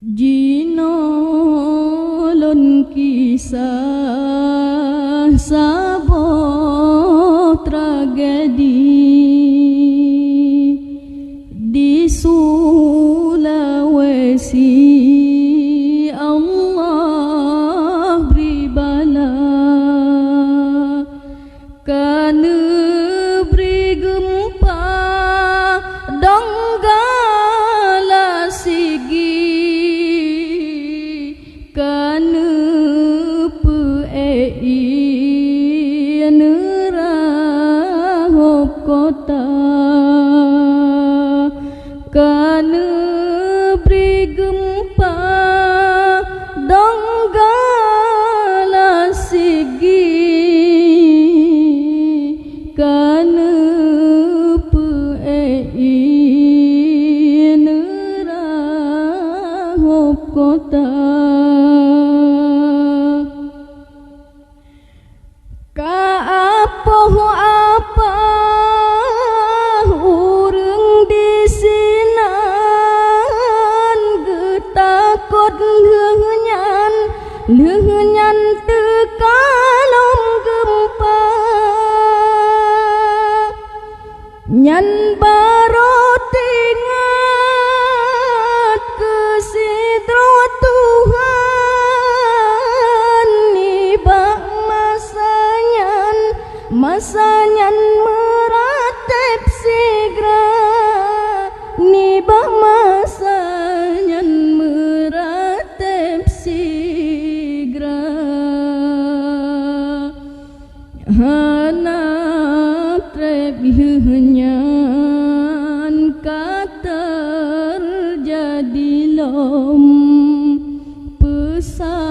Jinolon kisah sebuah tragedi di Sulawesi. Allah beri bala kerana beri gempa donggala sigi kerana PEI nerahop kota kerana beri gempa donggala sigi kerana PEI nerahop kota. Apa urang di sinan getakut lehnyan tekalom gempa nyan baro tingat kesidro Tuhan nibak masanyan meratep segera nibak masanyan meratep segera hanap trep lehnyan kater jadi lom pesawat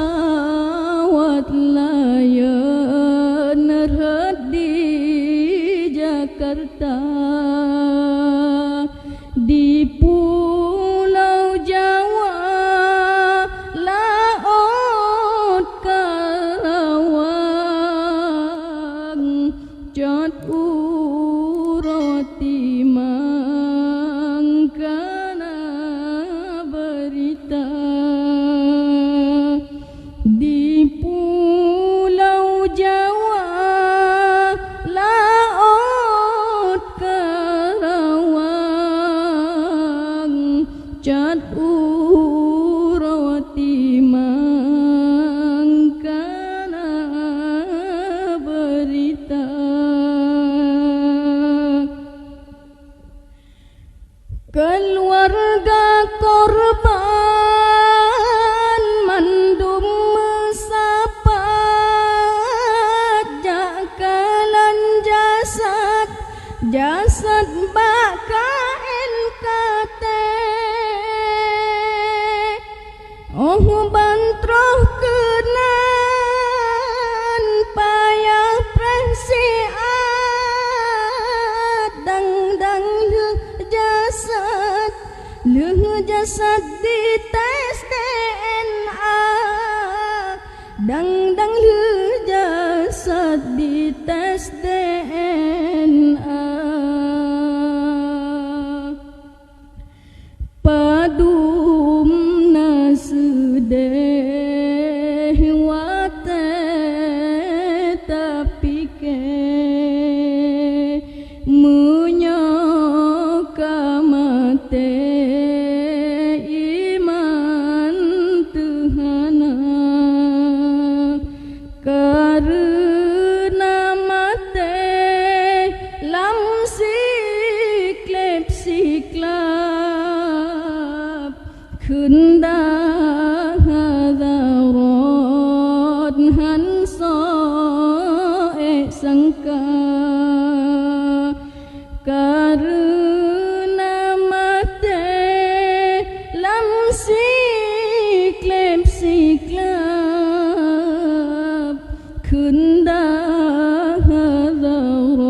Lion Air di Jakarta di Pulau Jawa laut Karawang jod uroti mangkana berita di Pulau Jawa laut Karawang jod uroti mangkana berita keluarga korban mandum mesapat jakalan jasad baka NKT oh bantroh kenan payah presiat dang jasad di tes DNA dang jasad di tes DNA padum nasedeh wate tapi ke menyoka mate iman Tuhana karena mate lam siklap kendah hadarat hanso sangka karena mate lam siklap kendah hadarat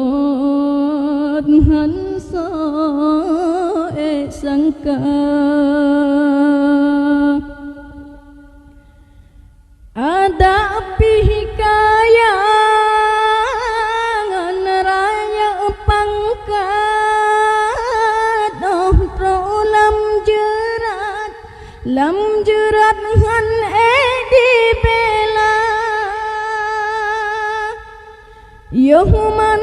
hanso sangka ada pihikaya raya pangkat doh prolam jerat Lâm jerat han di bela Yohuman